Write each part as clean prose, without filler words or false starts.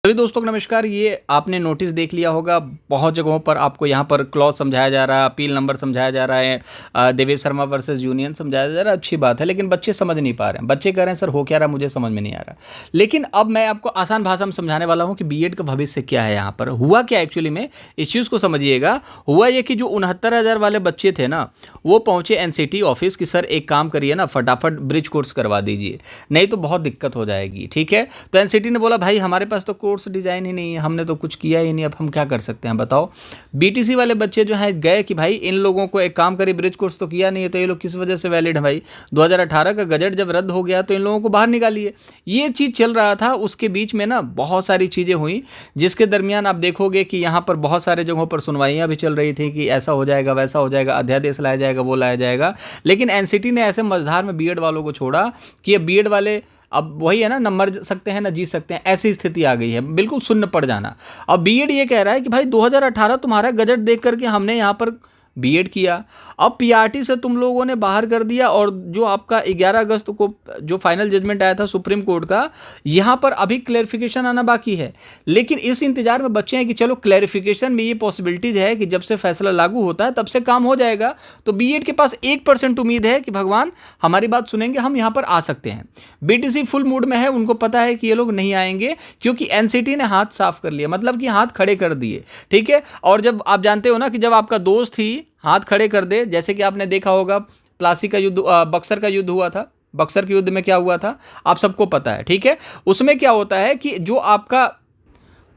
सभी दोस्तों को नमस्कार। ये आपने नोटिस देख लिया होगा, बहुत जगहों पर आपको यहाँ पर क्लॉज समझाया जा रहा है, अपील नंबर समझाया जा रहा है, देवेश शर्मा वर्सेस यूनियन समझाया जा रहा है। अच्छी बात है, लेकिन बच्चे समझ नहीं पा रहे हैं। बच्चे कह रहे हैं सर हो क्या रहा है, मुझे समझ में नहीं आ रहा। लेकिन अब मैं आपको आसान भाषा में समझाने वाला हूँ कि बीएड का भविष्य क्या है। यहाँ पर हुआ क्या एक्चुअली में, इस चीज़ को समझिएगा। हुआ ये कि जो 69,000 वाले बच्चे थे ना, वो पहुँचे एनसीटी ऑफिस कि सर एक काम करिए ना, फटाफट ब्रिज कोर्स करवा दीजिए, नहीं तो बहुत दिक्कत हो जाएगी। ठीक है, तो एनसीटी ने बोला भाई हमारे पास तो कोर्स डिज़ाइन ही नहीं है, हमने तो कुछ किया ही नहीं, अब हम क्या कर सकते हैं बताओ। बीटीसी वाले बच्चे जो हैं गए कि भाई इन लोगों को एक काम करिए, ब्रिज कोर्स तो किया नहीं है तो ये लोग किस वजह से वैलिड है भाई। 2018 का गजट जब रद्द हो गया तो इन लोगों को बाहर निकालिए। ये चीज़ चल रहा था। उसके बीच में ना बहुत सारी चीज़ें हुई, जिसके दरमियान आप देखोगे कि यहाँ पर बहुत सारे जगहों पर सुनवाइयाँ भी चल रही थी कि ऐसा हो जाएगा, वैसा हो जाएगा, अध्यादेश लाया जाएगा, वो लाया जाएगा। लेकिन एनसीटी ने ऐसे मझधार में बीएड वालों को छोड़ा कि ये बीएड वाले अब वही है ना मर सकते हैं ना जी सकते हैं, ऐसी स्थिति आ गई है, बिल्कुल शून्य पड़ जाना। अब बीएड ये कह रहा है कि भाई 2018 तुम्हारा गजट देख करके हमने यहाँ पर बीएड किया, अब पीआरटी से तुम लोगों ने बाहर कर दिया, और जो आपका 11 अगस्त को जो फाइनल जजमेंट आया था सुप्रीम कोर्ट का, यहाँ पर अभी क्लैरिफिकेशन आना बाकी है। लेकिन इस इंतजार में बच्चे हैं कि चलो क्लैरिफिकेशन में ये पॉसिबिलिटीज है कि जब से फैसला लागू होता है तब से काम हो जाएगा, तो बीएड के पास 1% उम्मीद है कि भगवान हमारी बात सुनेंगे, हम यहाँ पर आ सकते हैं। बीटीसी फुल मूड में है, उनको पता है कि ये लोग नहीं आएंगे क्योंकि एनसीटी ने हाथ साफ कर लिया, मतलब कि हाथ खड़े कर दिए। ठीक है, और जब आप जानते हो ना कि जब आपका दोस्त ही हाथ खड़े कर दे, जैसे कि आपने देखा होगा प्लासी का युद्ध, बक्सर का युद्ध हुआ था। बक्सर के युद्ध में क्या हुआ था आप सबको पता है। ठीक है, उसमें क्या होता है कि जो आपका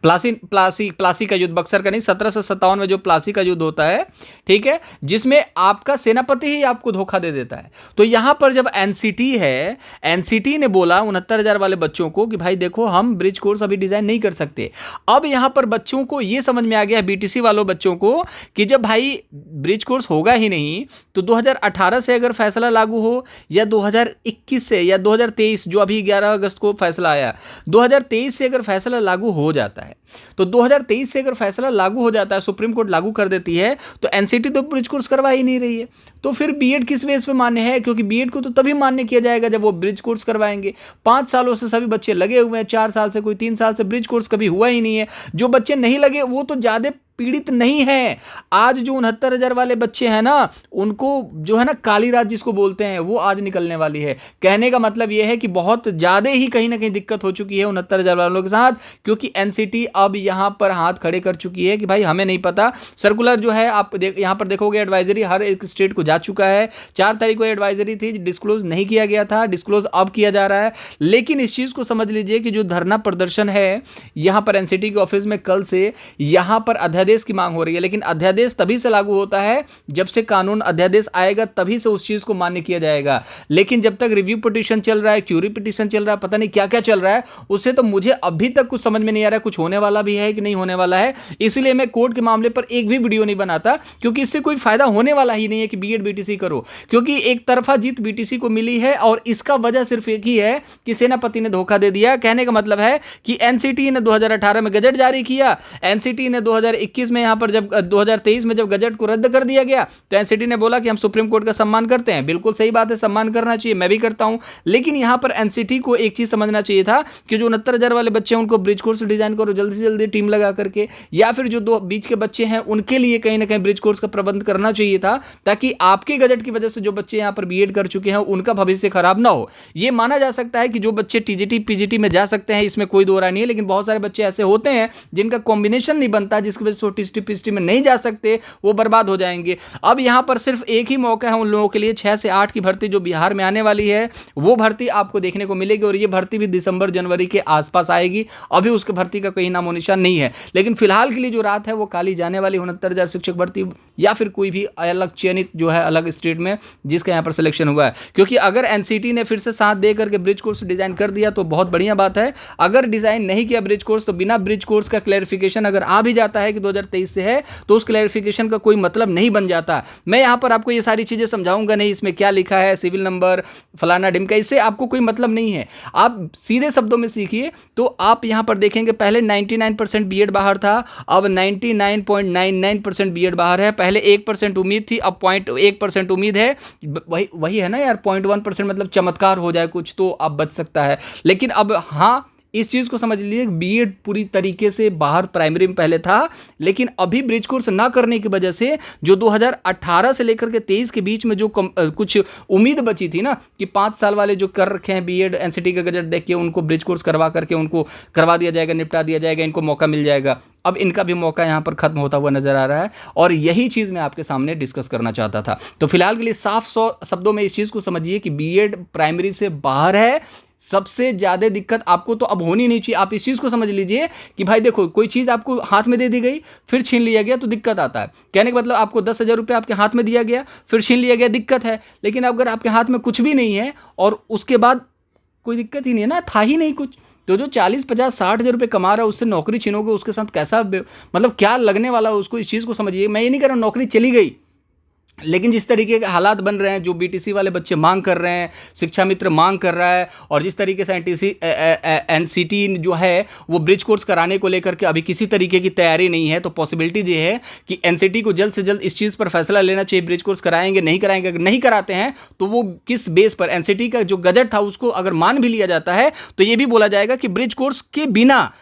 प्लासी का युद्ध, बक्सर का नहीं, 1757 में जो प्लासी का युद्ध होता है, ठीक है, जिसमें आपका सेनापति ही आपको धोखा दे देता है। तो यहां पर जब एनसीटी है, एनसीटी ने बोला 69,000 वाले बच्चों को कि भाई देखो हम ब्रिज कोर्स अभी डिजाइन नहीं कर सकते। अब यहां पर बच्चों को यह समझ में आ गया, बीटीसी वालों बच्चों को, कि जब भाई ब्रिज कोर्स होगा ही नहीं तो 2018 से अगर फैसला लागू हो या 2021 से या 2023, जो अभी 11 अगस्त को फैसला आया, 2023 से अगर फैसला लागू हो जाता है, तो 2023 से अगर फैसला लागू हो जाता है, सुप्रीम कोर्ट लागू कर देती है, तो एनसीटी तो ब्रिज कोर्स करवा ही नहीं रही है। तो फिर बीएड किस बेस पे मान्य है? क्योंकि बीएड को तो तभी मान्य किया जाएगा जब वो ब्रिज कोर्स करवाएंगे। 5 सालों से सभी बच्चे लगे हुए हैं, 4 साल से, कोई 3 साल से ब्रिज कोर्स कभी हुआ ही नहीं है। जो बच्चे नहीं लगे वो तो ज्यादा पीड़ित नहीं है। आज जो 69,000 वाले बच्चे हैं ना, उनको जो है ना काली रात जिसको बोलते हैं, वो आज निकलने वाली है। कहने का मतलब यह है कि बहुत ज्यादा ही कहीं ना कहीं दिक्कत हो चुकी है 69,000 वालों के साथ, क्योंकि एनसीटी अब यहां पर हाथ खड़े कर चुकी है कि भाई हमें नहीं पता। सर्कुलर जो है आप यहां पर देखोगे, एडवाइजरी हर एक स्टेट को जा चुका है। 4 तारीख को एडवाइजरी थी, डिस्क्लोज नहीं किया गया था, डिस्क्लोज अब किया जा रहा है। लेकिन इस चीज को समझ लीजिए कि जो धरना प्रदर्शन है यहां पर एनसीटी के ऑफिस में कल से, यहां पर अध्यादेश की मांग हो रही है। लेकिन अध्यादेश तभी से लागू होता है जब से कानून अध्यादेश आएगा, तभी से उस चीज को मान्य किया जाएगा। लेकिन जब तक रिव्यू पिटीशन चल रहा है, क्यूरी पिटीशन चल रहा है, पता नहीं क्या क्या चल रहा है, उससे तो मुझे अभी तक कुछ समझ में नहीं आ रहा है कुछ होने वाला भी है कि नहीं होने वाला है। इसलिए मैं कोर्ट के मामले पर एक भी वीडियो नहीं बनाता, क्योंकि इससे कोई फायदा होने वाला ही नहीं है कि बीएड बीटीसी करो, क्योंकि एक तरफा जीत बीटीसी को मिली है। और इसका वजह सिर्फ एक ही है कि सेनापति ने धोखा दे दिया। कहने का मतलब है कि एनसीटी ने 2018 में गजट जारी किया, एनसीटी ने 2021 में यहां पर जब 2023 में जब गजट को रद्द कर दिया गया, तो एनसीटी ने बोला कि हम सुप्रीम कोर्ट का सम्मान करते हैं। बिल्कुल सही बात है, सम्मान करना चाहिए, मैं भी करता हूं। लेकिन यहां पर एनसीटी को एक चीज समझना चाहिए था कि जो 69,000 वाले बच्चे हैं उनको ब्रिज कोर्स डिजाइन करो जल्दी से जल्दी टीम लगा करके, या फिर जो दो बीच के बच्चे हैं उनके लिए कहीं ना कहीं ब्रिज कोर्स का प्रबंध करना चाहिए था, ताकि आपके गजट की वजह से जो बच्चे यहां पर बीएड कर चुके हैं उनका भविष्य खराब ना हो। यह माना जा सकता है कि जो बच्चे टीजीटी पीजीटी में जा सकते हैं, इसमें कोई दो राय नहीं है, लेकिन बहुत सारे बच्चे ऐसे होते हैं जिनका कॉम्बिनेशन नहीं बनता, जिसकी वजह से टीजीटी पीजीटी में नहीं जा सकते, वो बर्बाद हो जाएंगे। अब यहां पर सिर्फ एक ही मौका है उन लोगों के लिए, 6 से 8 की भर्ती जो बिहार में आने वाली है, वो भर्ती आपको देखने को मिलेगी, और ये भर्ती भी दिसंबर जनवरी के आसपास आएगी। अभी उसके भर्ती का कोई नामो निशान नहीं है, लेकिन फिलहाल के लिए जो रात है वो काली जाने वाली 69,000 शिक्षक भर्ती, या फिर कोई भी अलग चयनित जो है अलग स्टेट में जिसका यहां पर सिलेक्शन हुआ है। क्योंकि अगर एनसीटी ने फिर से साथ दे करके ब्रिज कोर्स डिजाइन कर दिया तो बहुत बढ़िया बात है। अगर डिजाइन नहीं किया ब्रिज कोर्स, तो बिना ब्रिज कोर्स का क्लैरिफिकेशन अगर आ भी जाता है कि 2023 से है, तो उस क्लैरिफिकेशन का कोई मतलब नहीं बन जाता। मैं यहां पर आपको ये सारी चीजें समझाऊंगा नहीं, इसमें क्या लिखा है, सिविल नंबर फलाना ढिमका, इससे आपको कोई मतलब नहीं है। आप सीधे शब्दों में सीखिए। तो आप यहां पर देखेंगे पहले 99% बीएड बाहर था, अब 99.99% बीएड बाहर है। पहले 1% उम्मीद थी, अब 0.1% उम्मीद है। वही है ना यार, 0.1% मतलब चमत्कार हो जाए कुछ तो अब बच सकता है। लेकिन अब हाँ, इस चीज़ को समझ लीजिए, बीएड पूरी तरीके से बाहर प्राइमरी में पहले था, लेकिन अभी ब्रिज कोर्स ना करने की वजह से जो 2018 से लेकर के 23 के बीच में जो कुछ उम्मीद बची थी ना कि 5 साल वाले जो कर रखे हैं बीएड एनसीटी का गजट देख के उनको ब्रिज कोर्स करवा करके उनको करवा दिया जाएगा, निपटा दिया जाएगा, इनको मौका मिल जाएगा, अब इनका भी मौका यहाँ पर खत्म होता हुआ नजर आ रहा है। और यही चीज़ मैं आपके सामने डिस्कस करना चाहता था। तो फिलहाल के लिए साफ शब्दों में इस चीज़ को समझिए कि बीएड प्राइमरी से बाहर है। सबसे ज़्यादा दिक्कत आपको तो अब होनी नहीं चाहिए। आप इस चीज़ को समझ लीजिए कि भाई देखो, कोई चीज़ आपको हाथ में दे दी गई, फिर छीन लिया गया तो दिक्कत आता है। कहने का मतलब आपको 10,000 रुपये आपके हाथ में दिया गया, फिर छीन लिया गया, दिक्कत है। लेकिन अगर आपके हाथ में कुछ भी नहीं है और उसके बाद कोई दिक्कत ही नहीं है ना, था ही नहीं कुछ, तो जो 40, 50, 60,000 रुपये कमा रहा है उससे नौकरी छीनोगे, उसके साथ कैसा मतलब क्या लगने वाला है उसको, इस चीज़ को समझिए। मैं ये नहीं कह रहा हूँ नौकरी चली गई, लेकिन जिस तरीके के हालात बन रहे हैं, जो बीटीसी वाले बच्चे मांग कर रहे हैं, शिक्षा मित्र मांग कर रहा है, और जिस तरीके से एनसीटी जो है वो ब्रिज कोर्स कराने को लेकर के अभी किसी तरीके की तैयारी नहीं है, तो पॉसिबिलिटी ये है कि एनसीटी को जल्द से जल्द इस चीज़ पर फैसला लेना चाहिए, ब्रिज कोर्स कराएंगे नहीं कराएंगे। अगर नहीं कराते हैं तो वो किस बेस पर, एनसीटी का जो गजट था उसको अगर मान भी लिया जाता है तो ये भी बोला जाएगा कि ब्रिज कोर्स के बिना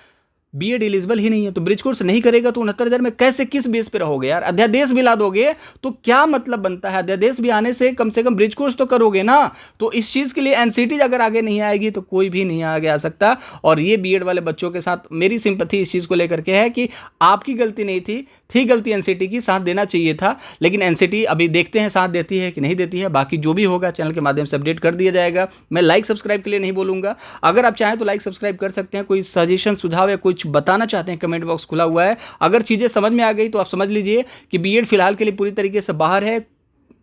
बीएड एलिजिबल ही नहीं है, तो ब्रिज कोर्स नहीं करेगा तो 69,000 में कैसे, किस बेस पे रहोगे यार। अध्यादेश भी ला दोगे तो क्या मतलब बनता है, अध्यादेश भी आने से कम ब्रिज कोर्स तो करोगे ना। तो इस चीज़ के लिए एनसीटी अगर आगे नहीं आएगी तो कोई भी नहीं आगे आ सकता। और ये बीएड वाले बच्चों के साथ मेरी सिंपैथी इस चीज़ को लेकर के है कि आपकी गलती नहीं थी गलती एनसीटी की, साथ देना चाहिए था। लेकिन एनसीटी अभी देखते हैं साथ देती है कि नहीं देती है। बाकी जो भी होगा चैनल के माध्यम से अपडेट कर दिया जाएगा। मैं लाइक सब्सक्राइब के लिए नहीं बोलूँगा, अगर आप चाहें तो लाइक सब्सक्राइब कर सकते हैं। कोई सजेशन सुझाव या कुछ बताना चाहते हैं, कमेंट बॉक्स खुला हुआ है। अगर चीज़ें समझ में आ गई तो आप समझ लीजिए कि बीएड फिलहाल के लिए पूरी तरीके से बाहर है,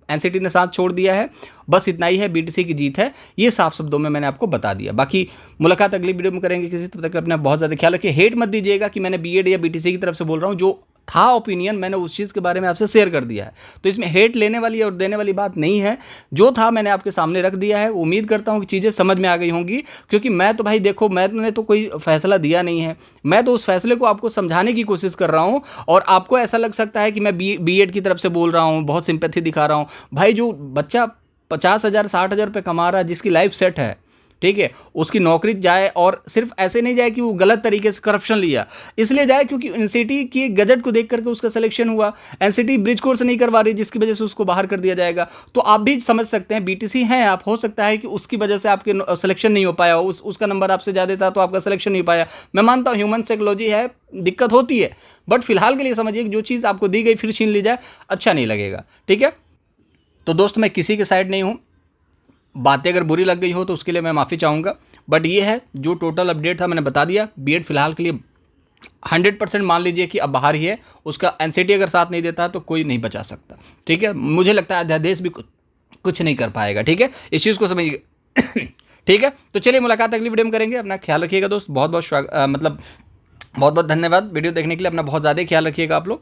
एनसीटी ने साथ छोड़ दिया है, बस इतना ही है, बीटीसी की जीत है। ये साफ शब्दों में मैंने आपको बता दिया। बाकी मुलाकात अगली वीडियो में करेंगे किसी, तब तक अपना बहुत ज़्यादा ख्याल रखिए। हेट मत दीजिएगा कि मैंने बीएड या बीटीसी की तरफ से बोल रहा हूँ, जो था ओपिनियन मैंने उस चीज़ के बारे में आपसे शेयर कर दिया है। तो इसमें हेट लेने वाली और देने वाली बात नहीं है, जो था मैंने आपके सामने रख दिया है। उम्मीद करता हूँ कि चीज़ें समझ में आ गई होंगी, क्योंकि मैं तो भाई देखो, मैंने तो कोई फैसला दिया नहीं है, मैं तो उस फैसले को आपको समझाने की कोशिश कर रहा हूँ। और आपको ऐसा लग सकता है कि मैं बीएड की तरफ से बोल रहा हूँ, बहुत सिंपैथी दिखा रहा हूँ। भाई जो बच्चा 50,000 60,000 रुपये कमा रहा है, जिसकी लाइफ सेट है, ठीक है, उसकी नौकरी जाए, और सिर्फ ऐसे नहीं जाए कि वो गलत तरीके से करप्शन लिया, इसलिए जाए क्योंकि एनसीटी की गजट को देख करके उसका सिलेक्शन हुआ। एनसीटी ब्रिज कोर्स नहीं करवा रही, जिसकी वजह से उसको बाहर कर दिया जाएगा। तो आप भी समझ सकते हैं, बीटीसी हैं आप, हो सकता है कि उसकी वजह से आपके सिलेक्शन नहीं हो पाया, उसका नंबर आपसे ज़्यादा था तो आपका सिलेक्शन नहीं पाया। मैं मानता हूँ ह्यूमन साइकोलॉजी है, दिक्कत होती है, बट फिलहाल के लिए समझिए कि जो चीज़ आपको दी गई फिर छीन ली जाए, अच्छा नहीं लगेगा। ठीक है, तो दोस्त मैं किसी के साइड नहीं हूँ, बातें अगर बुरी लग गई हो तो उसके लिए मैं माफ़ी चाहूँगा। बट ये है जो टोटल अपडेट था मैंने बता दिया। बीएड फिलहाल के लिए 100% मान लीजिए कि अब बाहर ही है, उसका एनसीटी अगर साथ नहीं देता तो कोई नहीं बचा सकता। ठीक है, मुझे लगता है अध्यादेश भी कुछ नहीं कर पाएगा। ठीक है, इस चीज़ को समझिए। ठीक है, तो चलिए मुलाकात अगली वीडियो में करेंगे। अपना ख्याल रखिएगा दोस्त, बहुत बहुत बहुत बहुत धन्यवाद वीडियो देखने के लिए। अपना बहुत ज़्यादा ख्याल रखिएगा आप लोग।